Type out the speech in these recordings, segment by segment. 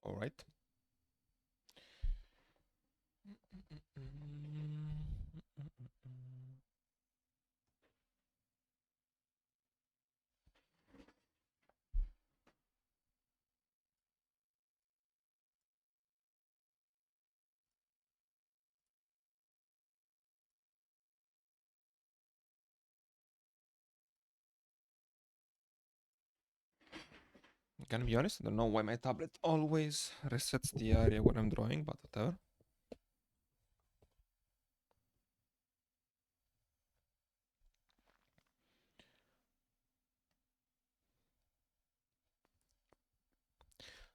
All right. Gonna be honest, I don't know why my tablet always resets the area when I'm drawing, but whatever.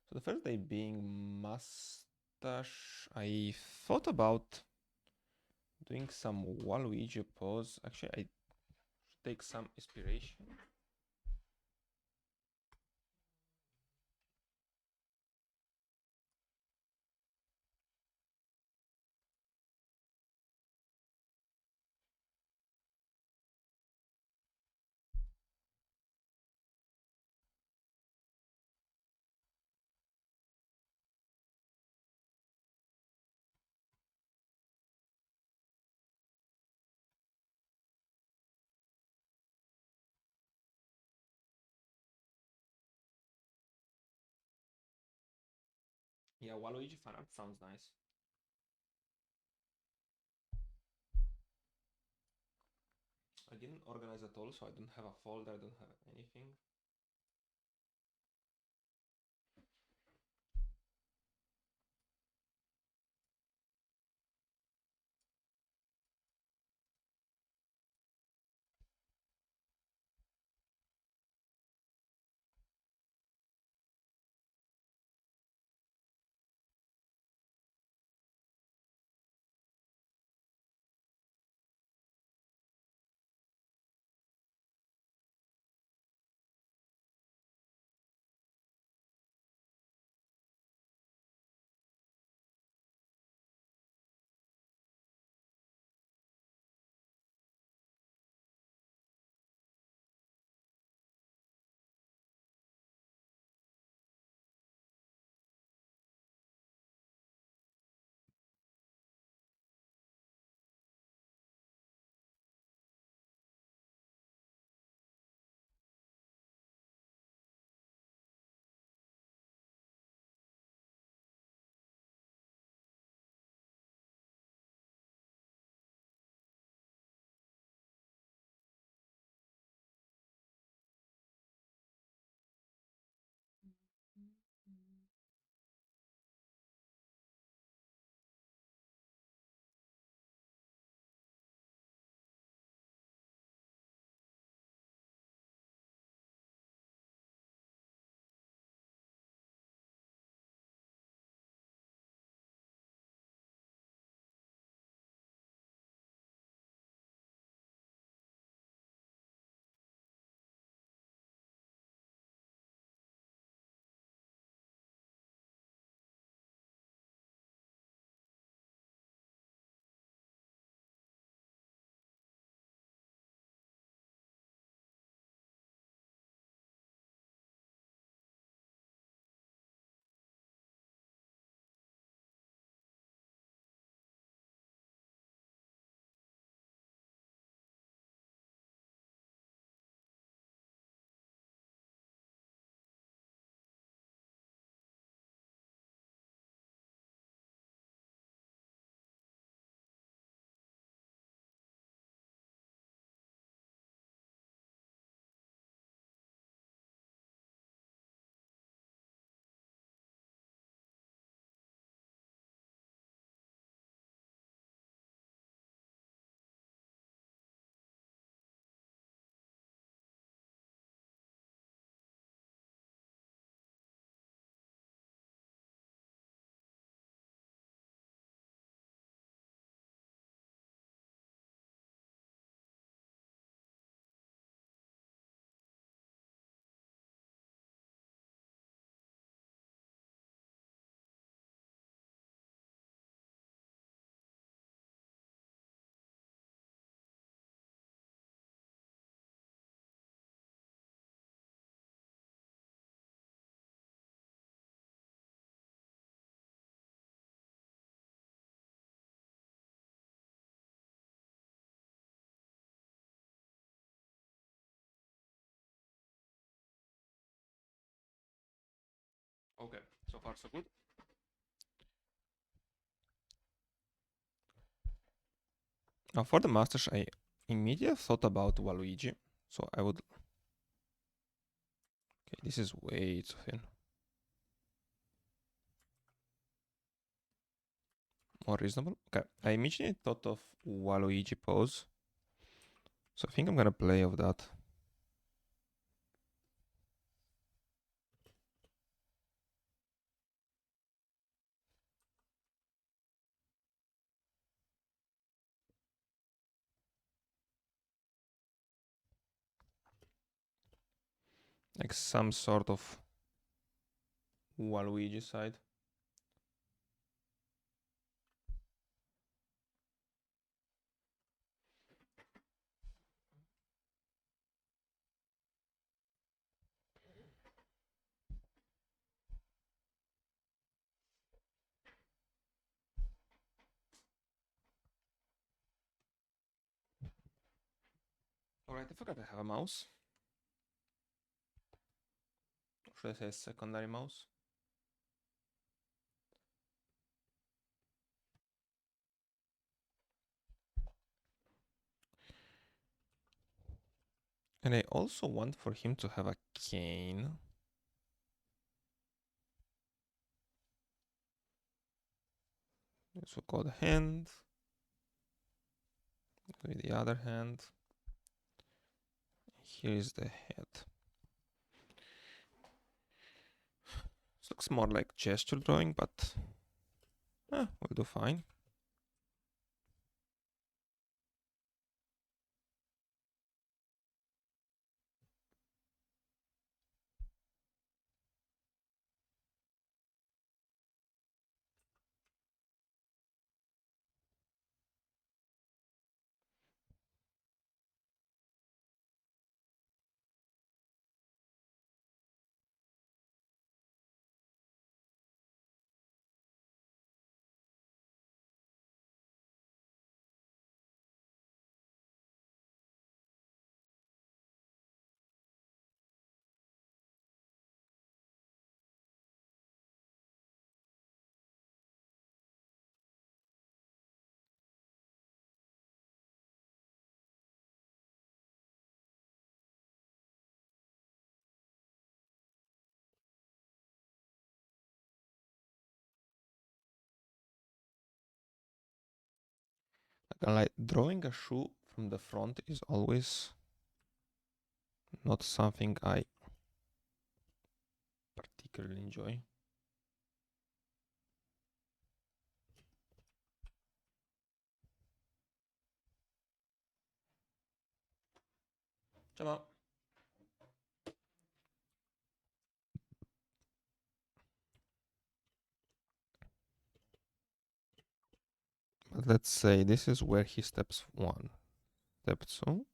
So the first day being mustache, I thought about doing some Waluigi pose. Actually, I should take some inspiration. Yeah, Waluigi fan art sounds nice. I didn't organize at all, so I don't have a folder, I don't have anything. Okay, so far so good. Now for the mustache, I immediately thought about Waluigi. So I would... Okay, this is way too thin. More reasonable. Okay, I immediately thought of Waluigi pose. So I think I'm gonna play of that. Like some sort of Waluigi side. Alright, I forgot I have a mouse. Should I say secondary mouse? And I also want for him to have a cane. This will go the hand. With the other hand. Here is the head. This looks more like gesture drawing, but we'll do fine. Like drawing a shoe from the front is always not something I particularly enjoy. Ciao. But let's say this is where he steps one. Step two.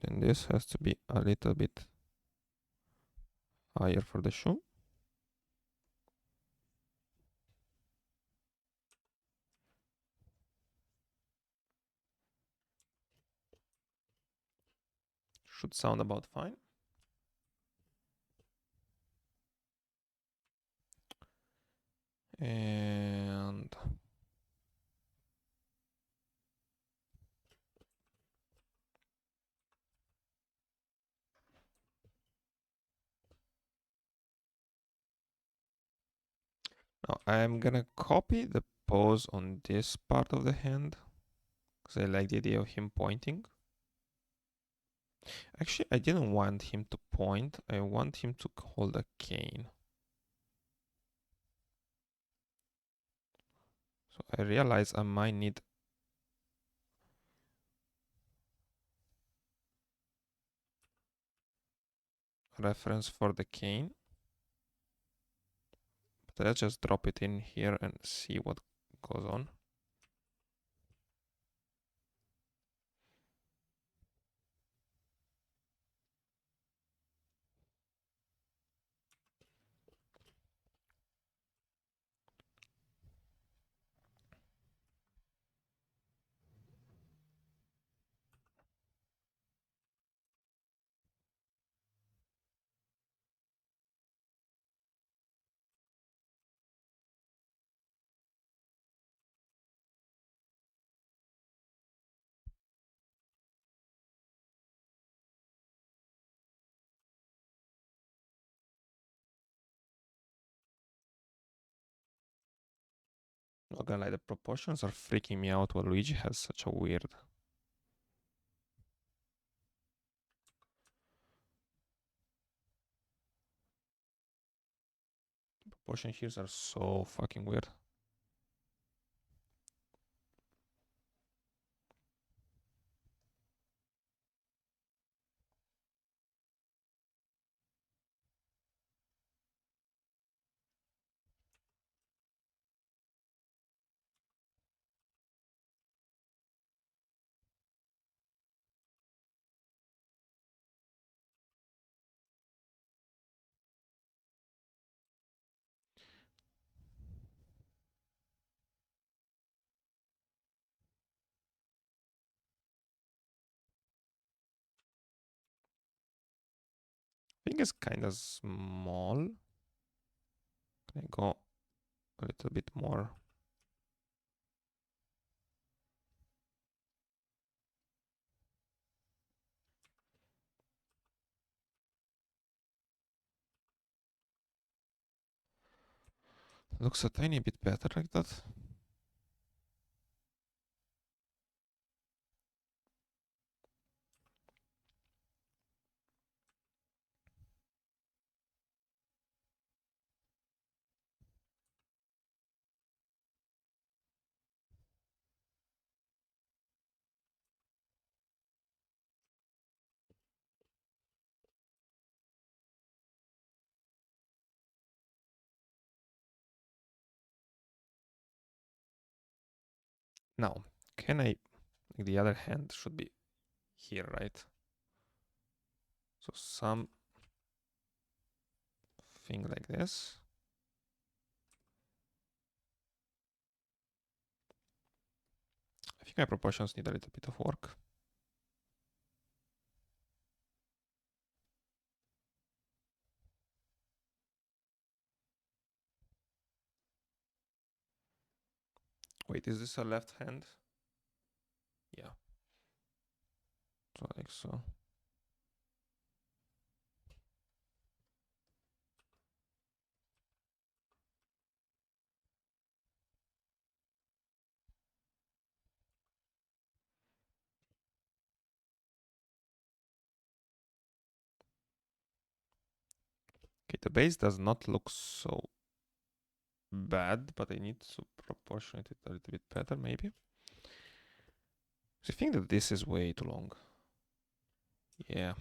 Then this has to be a little bit higher for the shoe. Should sound about fine. And now I'm gonna copy the pose on this part of the hand because I like the idea of him pointing. Actually, I didn't want him to point. I want him to hold a cane. So I realize I might need reference for the cane. But let's just drop it in here and see what goes on. Not gonna lie, the proportions are freaking me out. While Luigi has such a weird proportion here are so fucking weird. I think it's kind of small. Can I go a little bit more? Looks a tiny bit better like that. Now, can I, the other hand should be here, right? So something like this. I think my proportions need a little bit of work. Wait, is this a left hand? Yeah. So like so. Okay, the base does not look so bad, but I need to proportionate it a little bit better, maybe. I think that this is way too long. Yeah.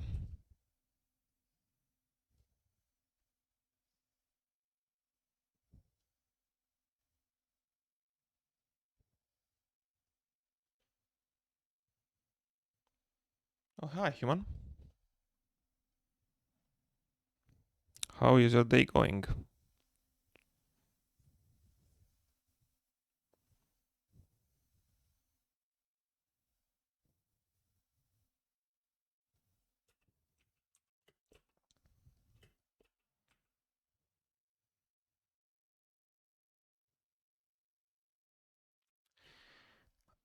Oh, hi, human. How is your day going?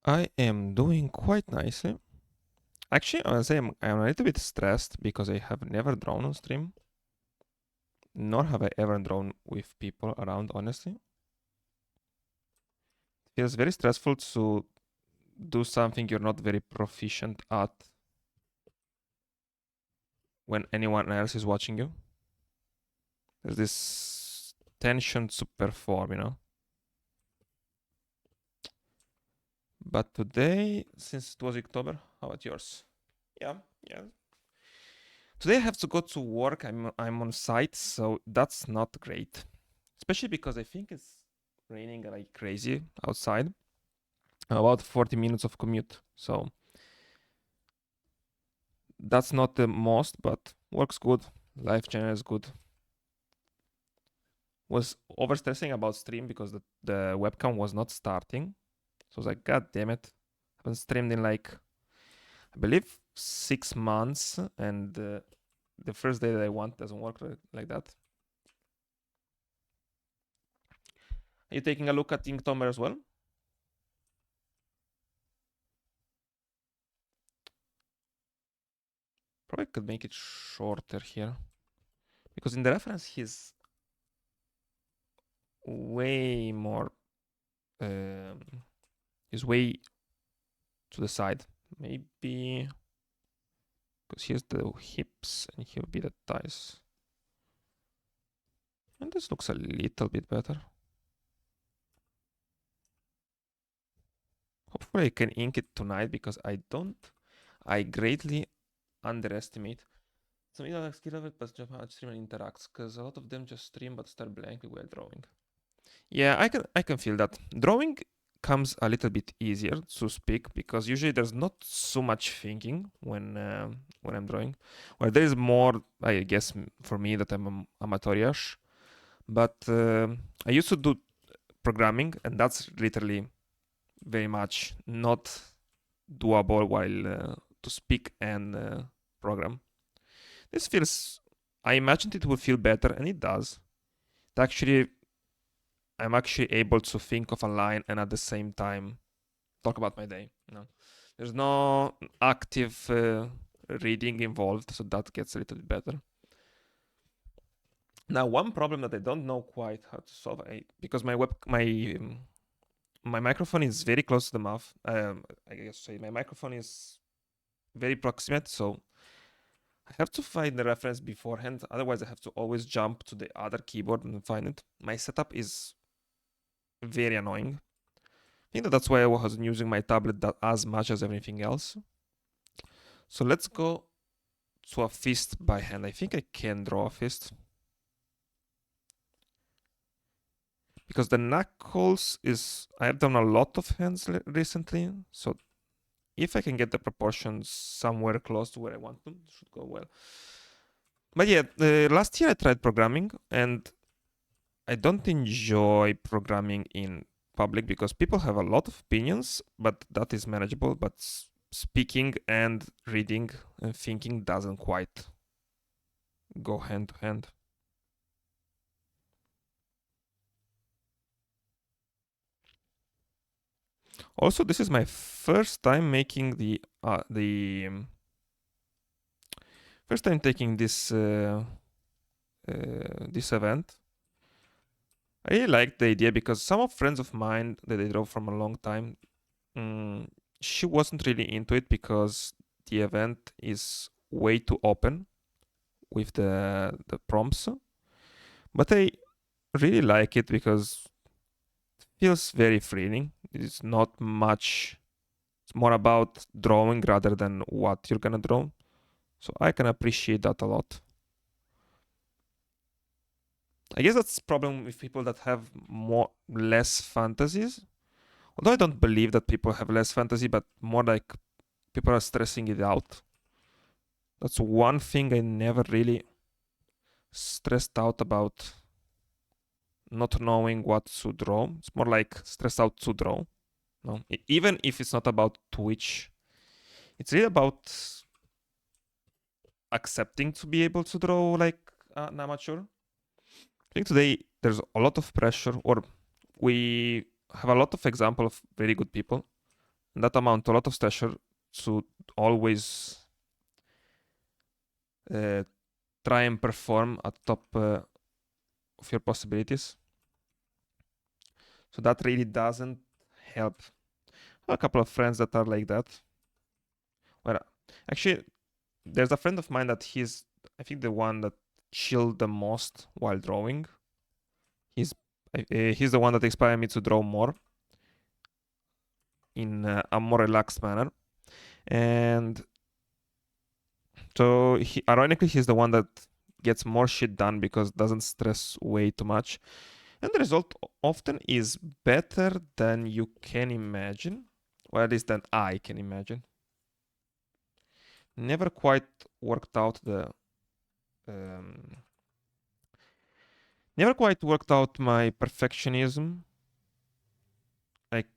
I am doing quite nicely. Actually, I would say I'm a little bit stressed because I have never drawn on stream, nor have I ever drawn with people around, honestly. It feels very stressful to do something you're not very proficient at when anyone else is watching you. There's this tension to perform, you know? But today, since it was October, how about yours? Yeah, yeah. Today I have to go to work. I'm on site, so that's not great. Especially because I think it's raining like crazy outside. About 40 minutes of commute. So that's not the most, but works good. Life channel is good. Was over stressing about stream because the webcam was not starting. So I was like, God damn it. I haven't streamed in like, I believe 6 months. And the first day that I want doesn't work like that. Are you taking a look at Inktober as well? Probably could make it shorter here. Because in the reference, he's way more um, is way to the side. Maybe because here's the hips and here will be the thighs. And this looks a little bit better. Hopefully I can ink it tonight because I greatly underestimate. Some either skill of it, but just how stream and interacts, because a lot of them just stream but start blankly while drawing. Yeah, I can feel that. Drawing comes a little bit easier to speak because usually there's not so much thinking when I'm drawing. Well, there is more, I guess, for me that I'm amateurish. But I used to do programming, and that's literally very much not doable while to speak and program. This feels. I imagined it would feel better, and it does. It actually, I'm actually able to think of a line and at the same time talk about my day. There's no active reading involved, so that gets a little bit better. Now, one problem that I don't know quite how to solve, because my microphone is very close to the mouth. I guess say my microphone is very proximate, so I have to find the reference beforehand. Otherwise, I have to always jump to the other keyboard and find it. My setup is very annoying. I think that's why I wasn't using my tablet that as much as everything else. So let's go to a fist by hand. I think I can draw a fist. Because the knuckles is... I have done a lot of hands recently. So if I can get the proportions somewhere close to where I want them, it should go well. But yeah, last year I tried programming and I don't enjoy programming in public because people have a lot of opinions, but that is manageable. But speaking and reading and thinking doesn't quite go hand to hand. Also, this is my first time making first time taking this event. I really liked the idea because some of friends of mine that I draw from a long time, she wasn't really into it because the event is way too open with the prompts. But I really like it because it feels very freeing. It's not much. It's more about drawing rather than what you're gonna draw. So I can appreciate that a lot. I guess that's the problem with people that have less fantasies. Although I don't believe that people have less fantasy, but more like people are stressing it out. That's one thing I never really stressed out about not knowing what to draw. It's more like stressed out to draw. No, even if it's not about Twitch, it's really about accepting to be able to draw like an amateur. I think today there's a lot of pressure, or we have a lot of example of very good people, and that amount a lot of pressure to always try and perform at top of your possibilities. So that really doesn't help. A couple of friends that are like that. Well, actually, there's a friend of mine that he's, I think, the one that chilled the most while drawing. He's the one that inspired me to draw more in a more relaxed manner. And so, ironically, he's the one that gets more shit done because doesn't stress way too much. And the result often is better than you can imagine, or at least than I can imagine. Never quite worked out never quite worked out my perfectionism. Like,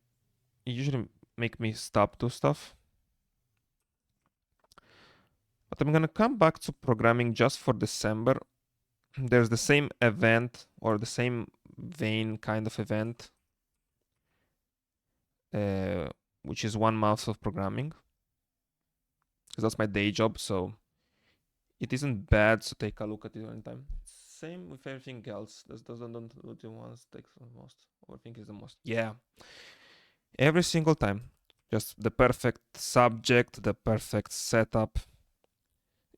it usually make me stop do stuff. But I'm gonna come back to programming just for December. There's the same event or the same vein kind of event, which is 1 month of programming. Because that's my day job, so it isn't bad to take a look at it one time. same with everything else. This doesn't don't do the ones takes the most. Overthink is the most. Yeah. Every single time. Just the perfect subject, the perfect setup.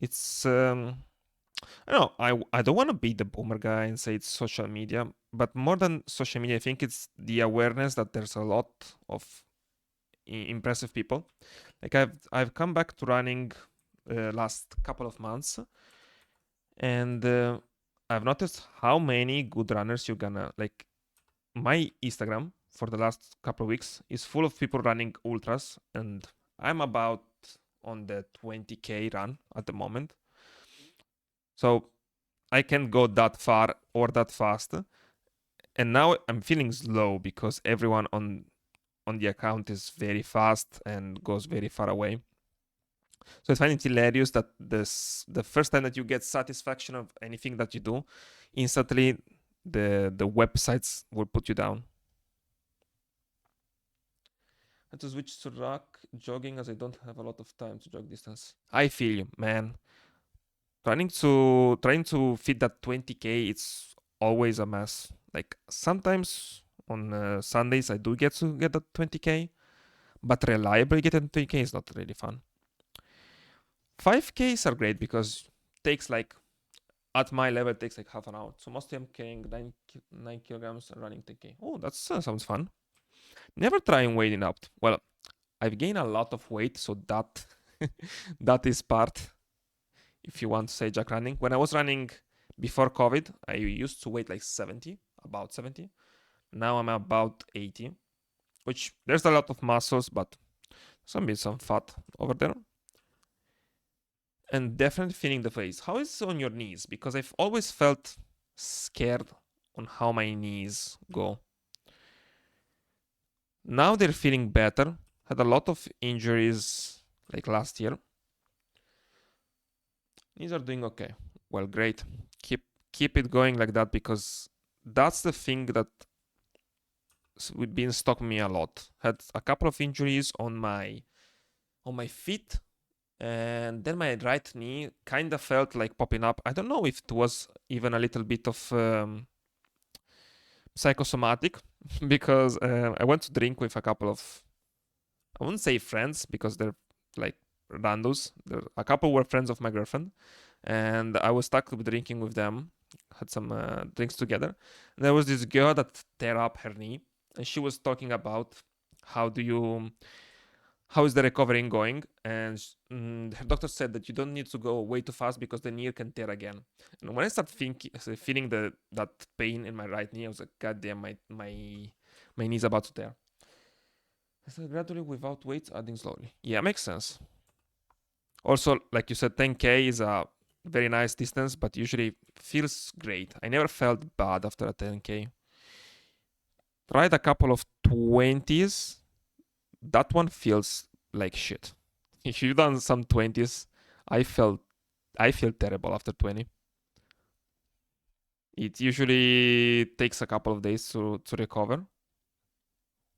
It's I don't know. I don't want to be the boomer guy and say it's social media, but more than social media, I think it's the awareness that there's a lot of impressive people. Like I've come back to running last couple of months, and I've noticed how many good runners you're gonna like. My Instagram for the last couple of weeks is full of people running ultras, and I'm about on the 20k run at the moment. So I can't go that far or that fast. And now I'm feeling slow because everyone on the account is very fast and goes very far away. So I find it hilarious that the first time that you get satisfaction of anything that you do, instantly the websites will put you down. I had to switch to rock jogging as I don't have a lot of time to jog distance. I feel you, man. Trying to fit that 20k, it's always a mess. Like sometimes on Sundays I do get to get that 20k, but reliably getting 20k is not really fun. 5Ks are great because it takes like at my level it takes like half an hour. So mostly I'm carrying 9 kilograms and running 10k. Oh, that sounds fun. Never trying weighting up. Well, I've gained a lot of weight, so that that is part. If you want to say jack running, when I was running before COVID, I used to weight like 70, about 70. Now I'm about 80, which there's a lot of muscles, but some fat over there. And definitely feeling the face. How is it on your knees? Because I've always felt scared on how my knees go. Now they're feeling better. Had a lot of injuries like last year. Knees are doing okay. Well, great. Keep it going like that because that's the thing that been stalking me a lot. Had a couple of injuries on my feet, and then my right knee kind of felt like popping up. I don't know if it was even a little bit of psychosomatic because I went to drink with a couple of, I wouldn't say friends because they're like randos. A couple were friends of my girlfriend, and I was stuck drinking with them. Had some drinks together. And there was this girl that tear up her knee, and she was talking about how is the recovery going, and her doctor said that you don't need to go way too fast because the knee can tear again. And when I started feeling that pain in my right knee, I was like, god damn, my knee's about to tear. I said gradually without weights, adding slowly. Yeah, makes sense. Also, like you said, 10k is a very nice distance, but usually feels great. I never felt bad after a 10k. Tried a couple of 20s. That one feels like shit. If you've done some 20s, I feel terrible after 20. It usually takes a couple of days to recover.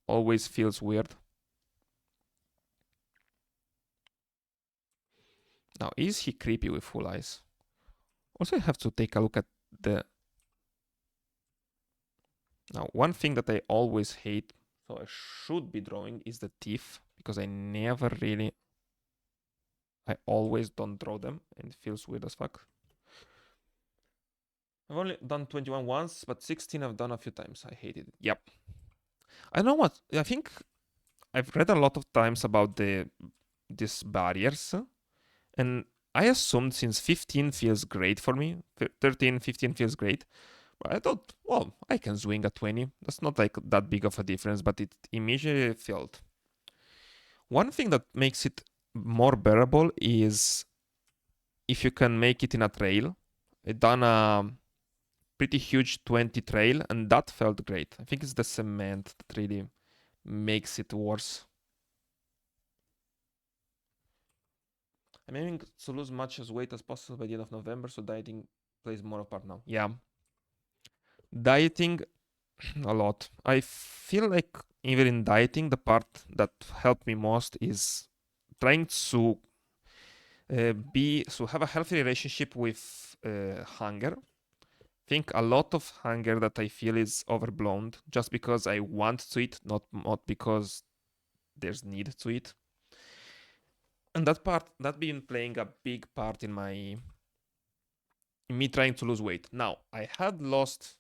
Always feels weird. Now, is he creepy with full eyes? Also, I have to take a look at the... Now, one thing that I always hate, so I should be drawing, is the teeth, because I never really... I always don't draw them, and it feels weird as fuck. I've only done 21 once, but 16 I've done a few times. I hated it. Yep. I know what. I think I've read a lot of times about these barriers, and I assumed since 15 feels great for me, 13, 15 feels great. But I thought, well, I can swing at 20. That's not like that big of a difference, but it immediately felt. One thing that makes it more bearable is if you can make it in a trail. I done a pretty huge 20 trail, and that felt great. I think it's the cement that really makes it worse. I'm aiming to lose much as weight as possible by the end of November, so dieting plays more a part now. Yeah. Dieting a lot. I feel like even in dieting, the part that helped me most is trying to have a healthy relationship with hunger. think a lot of hunger that I feel is overblown just because I want to eat, not because there's need to eat. And that been playing a big part in me trying to lose weight. Now, I had lost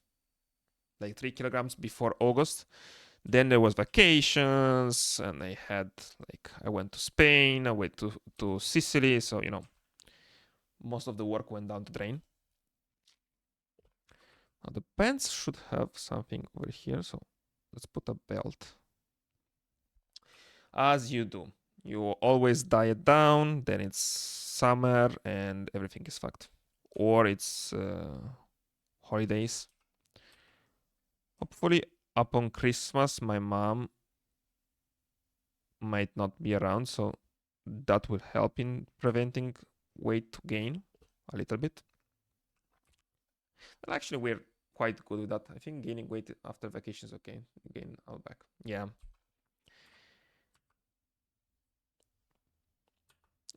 like 3 kilograms before August. Then there was vacations, and I went to Spain, I went to Sicily, so most of the work went down the drain. Now the pants should have something over here, so let's put a belt. As you do, you always diet down, then it's summer and everything is fucked, or it's holidays. Hopefully, upon Christmas, my mom might not be around, so that will help in preventing weight gain a little bit. And actually, we're quite good with that. I think gaining weight after vacation is okay. Gain all back. Yeah.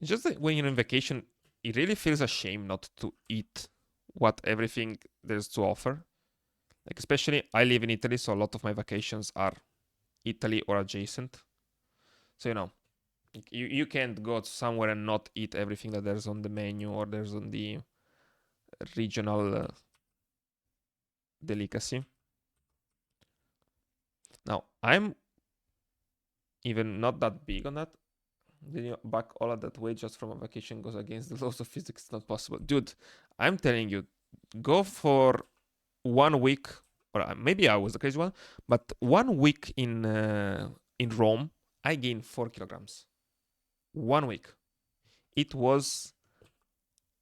It's just that when you're on vacation, it really feels a shame not to eat what everything there's to offer. Like, especially, I live in Italy, so a lot of my vacations are Italy or adjacent. So, you can't go somewhere and not eat everything that there's on the menu or there's on the regional delicacy. Now, I'm even not that big on that. Then you back all of that weight just from a vacation goes against the laws of physics. It's not possible. Dude, I'm telling you, go for 1 week, or maybe I was the crazy one, but 1 week in Rome, I gained 4 kilograms. 1 week. It was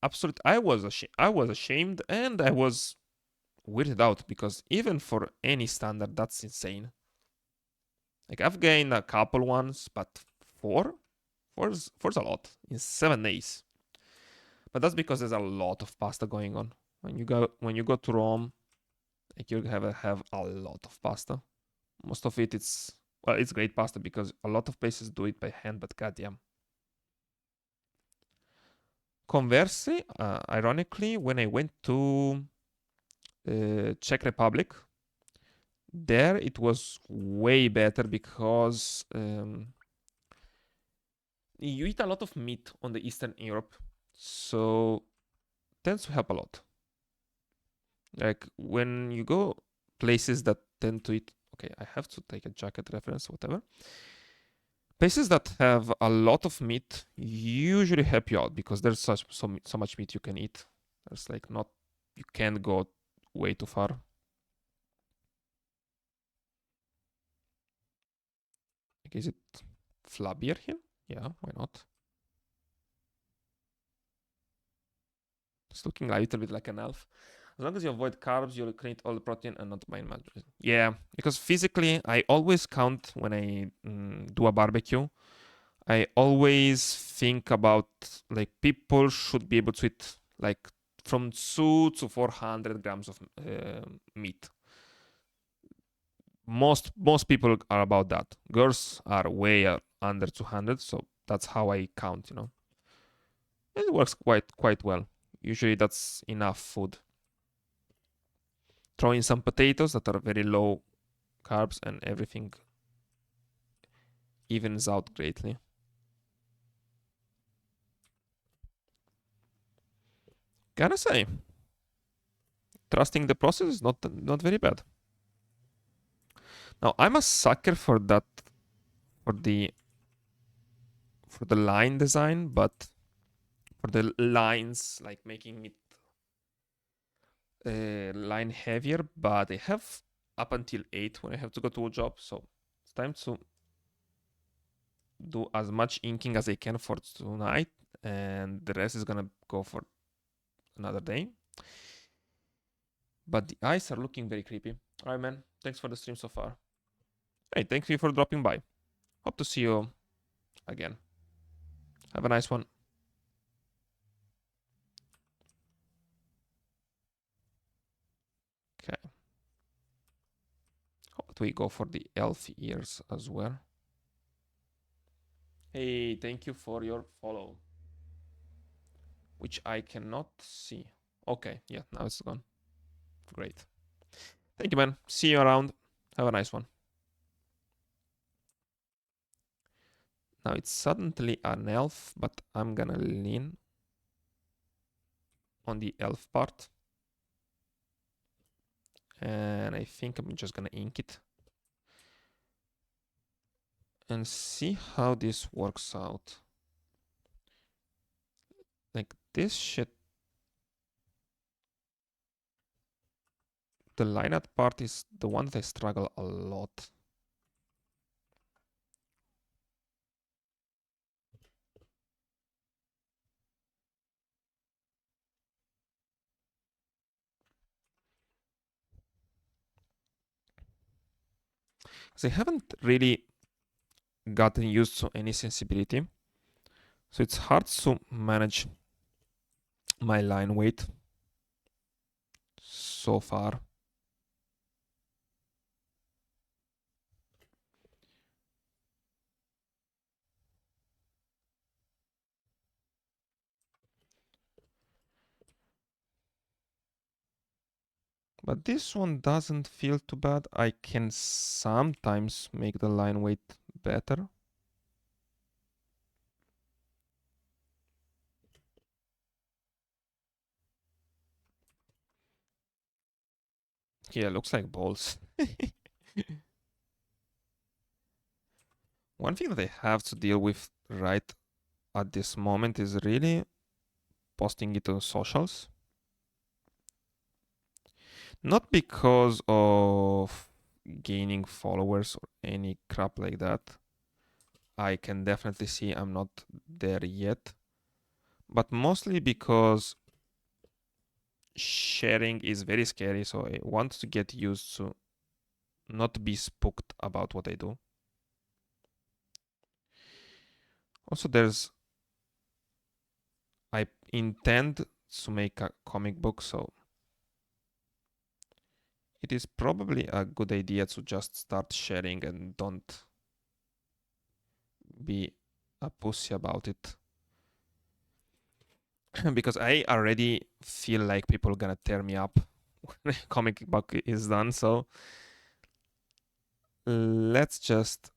absolute. I was ashamed, and I was weirded out because even for any standard, that's insane. Like I've gained a couple ones, but four, four's a lot in 7 days. But that's because there's a lot of pasta going on. When you go to Rome, like you have a lot of pasta. Most of it it's great pasta because a lot of places do it by hand, but goddamn. Conversely, ironically, when I went to Czech Republic, there it was way better because you eat a lot of meat on the Eastern Europe, so tends to help a lot. Like when you go places that tend to eat, okay, I have to take a jacket reference, whatever. Places that have a lot of meat usually help you out because there's so much meat you can eat. There's like not, you can't go way too far. Like, is it flabbier here? Yeah, why not? It's looking a little bit like an elf. As long as you avoid carbs, you'll create all the protein and not mind management. Yeah, because physically, I always count when I do a barbecue. I always think about like people should be able to eat like from 2 to 400 grams of meat. Most people are about that. Girls are way under 200, so that's how I count. It works quite well. Usually that's enough food. Throw in some potatoes that are very low carbs, and everything evens out greatly. Gotta say, trusting the process is not very bad. Now I'm a sucker for that for the line design, but for the lines like making it line heavier. But I have up until 8 when I have to go to a job, so it's time to do as much inking as I can for tonight, and the rest is gonna go for another day. But the eyes are looking very creepy. All right, man. Thanks for the stream so far. Hey, thank you for dropping by. Hope to see you again. Have a nice one. Okay. How about we go for the elf ears as well? Hey, thank you for your follow. Which I cannot see. Okay, yeah, now it's gone. Great. Thank you, man. See you around. Have a nice one. Now it's suddenly an elf, but I'm gonna lean on the elf part. And I think I'm just gonna ink it. And see how this works out. Like this shit. The line art part is the one that I struggle a lot. Because I haven't really gotten used to any sensibility. So it's hard to manage my line weight so far. But this one doesn't feel too bad. I can sometimes make the line weight better. Yeah, looks like balls. One thing that I have to deal with right at this moment is really posting it on socials. Not because of gaining followers or any crap like that. I can definitely see I'm not there yet. But mostly because sharing is very scary, so I want to get used to not be spooked about what I do. Also, I intend to make a comic book, so it is probably a good idea to just start sharing and don't be a pussy about it. Because I already feel like people are gonna tear me up when the comic book is done, so let's just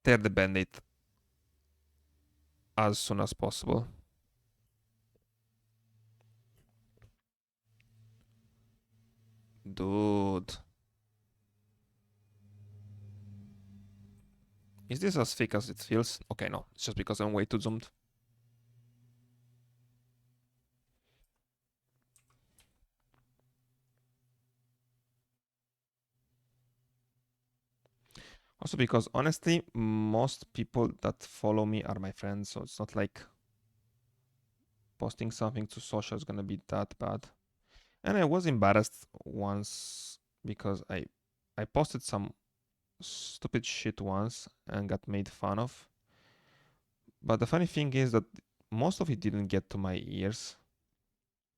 tear the band-aid as soon as possible. Dude. Is this as thick as it feels? Okay, no. It's just because I'm way too zoomed. Also because honestly, most people that follow me are my friends, so it's not like posting something to social is gonna be that bad. And I was embarrassed once because I posted some stupid shit once and got made fun of. But the funny thing is that most of it didn't get to my ears.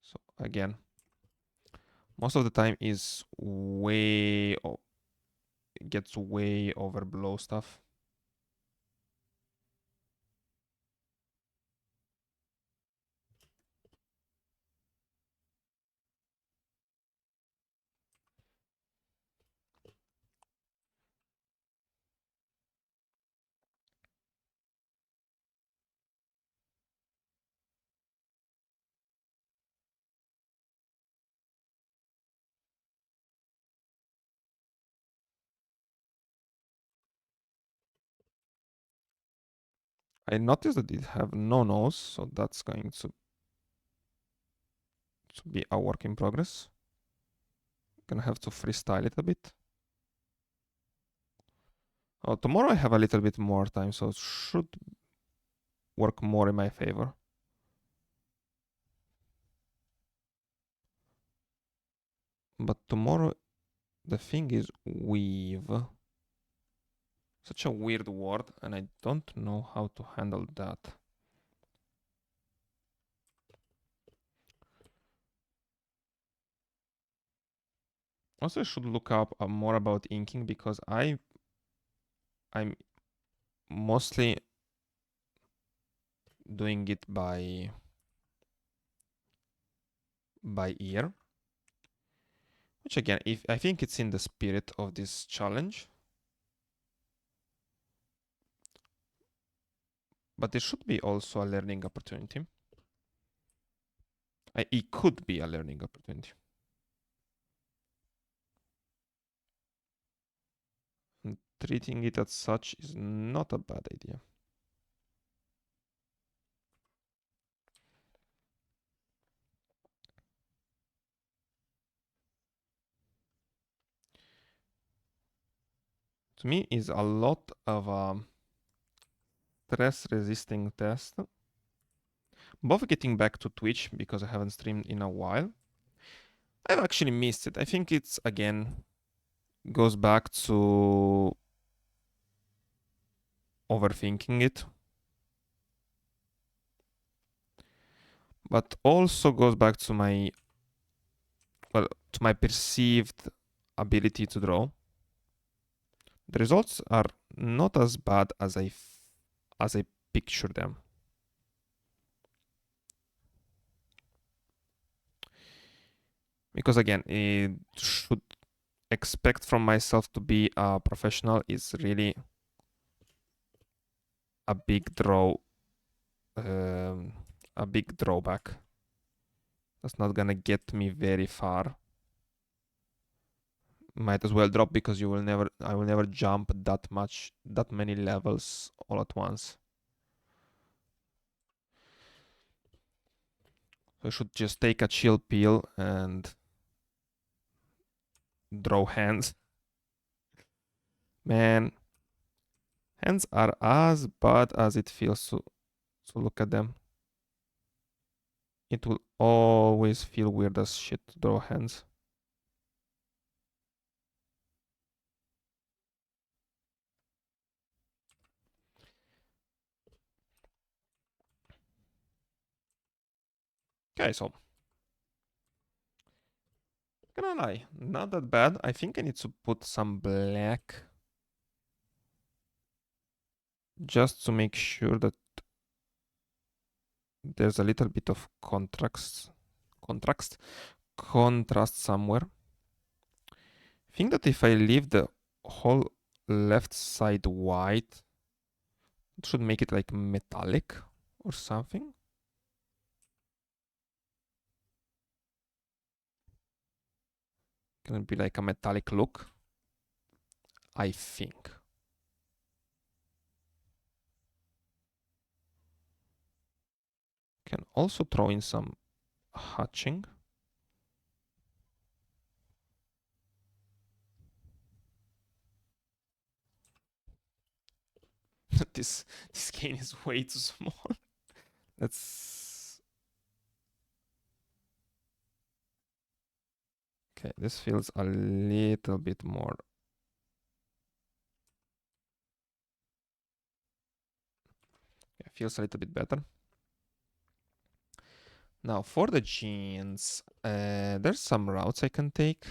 So again, most of the time is gets way overblow stuff. I noticed that it have no nose, so that's going to be a work in progress. Gonna have to freestyle it a bit. Oh, tomorrow I have a little bit more time, so it should work more in my favor. But tomorrow, the thing is weave. Such a weird word, and I don't know how to handle that. Also, I should look up more about inking because I'm mostly doing it by by ear. Which again, if I think it's in the spirit of this challenge. But it should be also a learning opportunity. It could be a learning opportunity. And treating it as such is not a bad idea. To me, is a lot of stress resisting test. Both getting back to Twitch because I haven't streamed in a while. I've actually missed it. I think it's again goes back to overthinking it. But also goes back to my perceived ability to draw. The results are not as bad as I picture them. Because again, it should expect from myself to be a professional is really a big drawback. That's not gonna get me very far. Might as well drop because I will never jump that many levels all at once. So I should just take a chill pill and draw hands. Man, hands are as bad as it feels to look at them. It will always feel weird as shit to draw hands. Okay, so gonna lie, not that bad. I think I need to put some black just to make sure that there's a little bit of contrast somewhere. I think that if I leave the whole left side white, it should make it like metallic or something. Gonna be like a metallic look, I think. Can also throw in some hatching. this cane is way too small. Let's. Okay, this feels a little bit more. Yeah, feels a little bit better. Now for the jeans, there's some routes I can take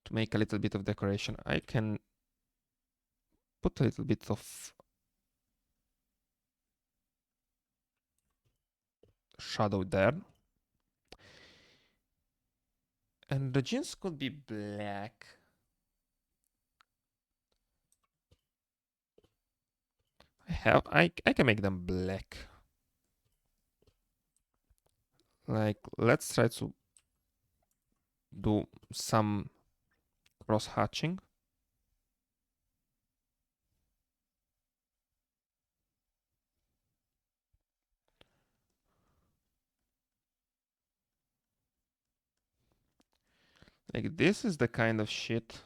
to make a little bit of decoration. I can put a little bit of shadow there. And the jeans could be black. I can make them black. Like, let's try to do some cross hatching. Like, this is the kind of shit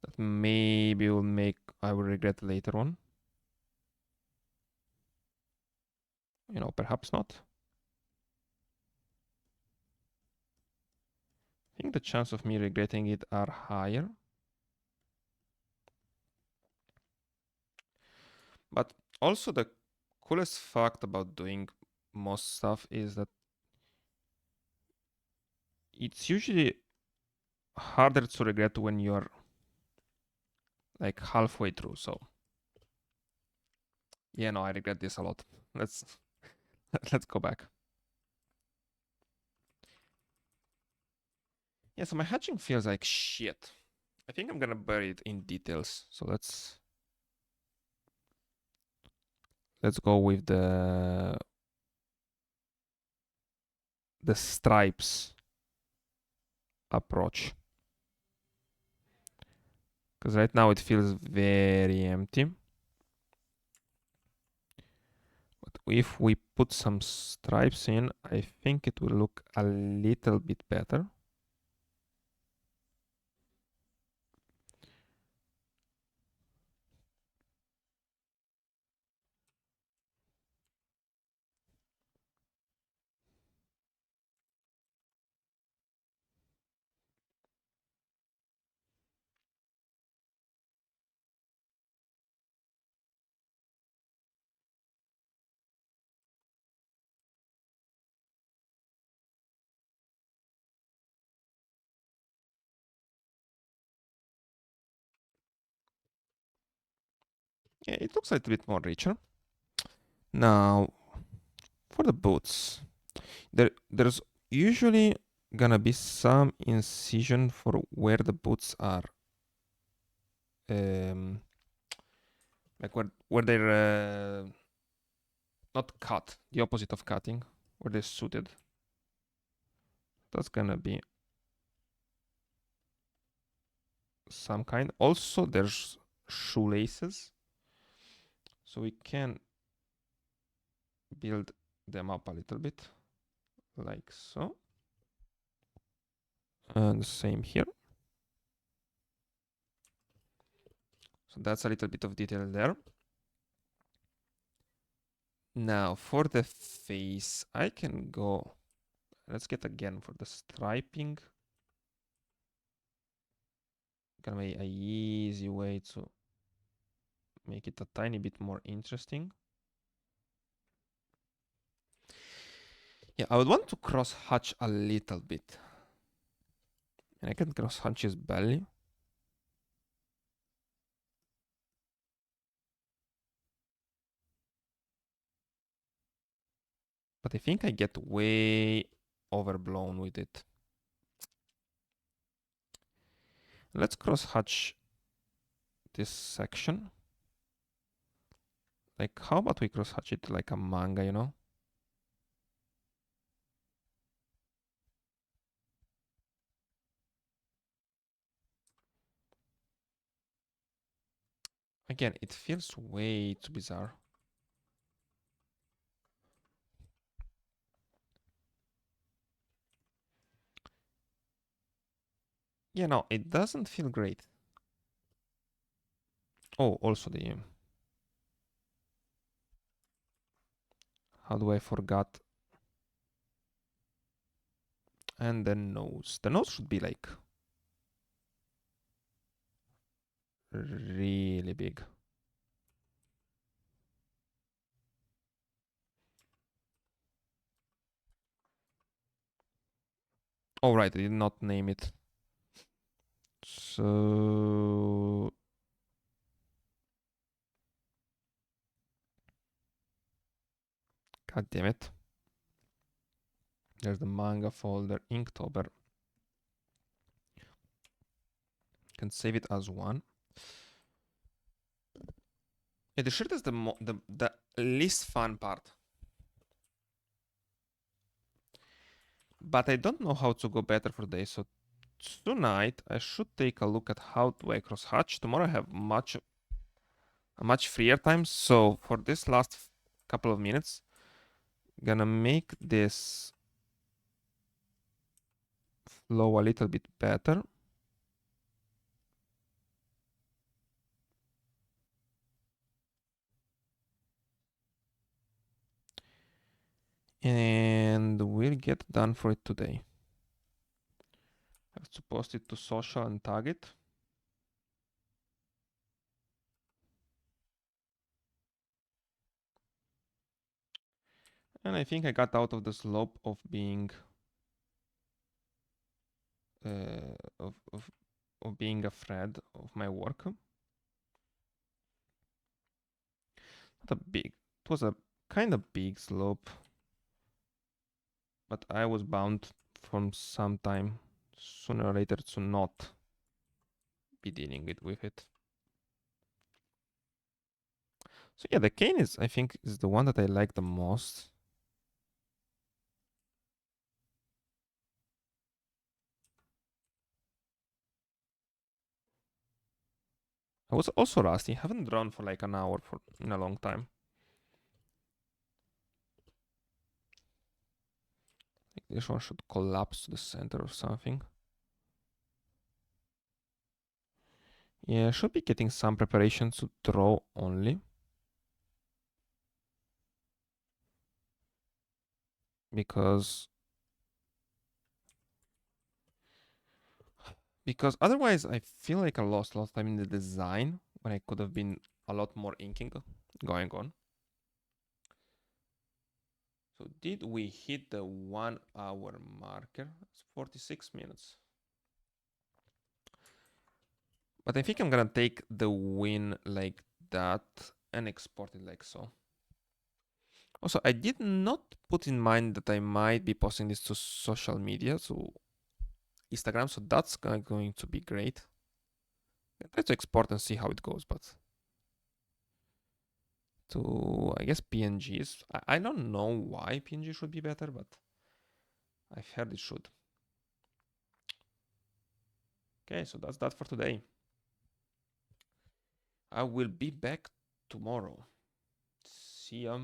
that maybe I will regret later on. You know, perhaps not. I think the chance of me regretting it are higher. But also the coolest fact about doing most stuff is that it's usually harder to regret when you're like halfway through. So yeah, no, I regret this a lot. Let's go back. Yeah, so my hatching feels like shit. I think I'm gonna bury it in details. So let's go with the stripes approach. Because right now it feels very empty. But if we put some stripes in, I think it will look a little bit better. Yeah, it looks a little bit more richer. Now, for the boots, there's usually gonna be some incision for where the boots are, um, like where they're not cut, the opposite of cutting, where they're suited. That's gonna be some kind. Also, there's shoelaces, so we can build them up a little bit, like so. And same here. So that's a little bit of detail there. Now for the face, I can go. Let's get again for the striping. Gonna be a easy way to make it a tiny bit more interesting. Yeah, I would want to cross hatch a little bit. And I can cross hatch his belly. But I think I get way overblown with it. Let's cross hatch this section. Like, how about we cross hatch it like a manga, you know? Again, it feels way too bizarre. Yeah, no, it doesn't feel great. Oh, also the... How do I forgot? And the nose. The nose should be like really big. Oh, right, I did not name it. So... God damn it. There's the manga folder, Inktober. Can save it as one. Yeah, the shirt is the least fun part. But I don't know how to go better for days, so tonight I should take a look at how to I cross hatch. Tomorrow I have a much freer time, so for this last couple of minutes, gonna make this flow a little bit better. And we'll get done for it today. I have to post it to social and tag it. And I think I got out of the slope of being uh, of, of of being afraid of my work. Not a big, it was a kind of big slope, but I was bound from some time, sooner or later to not be dealing with it. So yeah, the cane is, I think, is the one that I like the most. I was also rusty. Haven't drawn for like an hour for in a long time. I think this one should collapse to the center or something. Yeah, I should be getting some preparation to draw only. Because otherwise I feel like I lost a lot of time in the design when I could have been a lot more inking going on. So did we hit the 1 hour marker? It's 46 minutes. But I think I'm gonna take the win like that and export it like so. Also, I did not put in mind that I might be posting this to social media, so Instagram, so that's going to be great. I try to export and see how it goes, but to, I guess, PNGs. I don't know why PNG should be better, but I've heard it should. Okay, so that's that for today. I will be back tomorrow. See ya.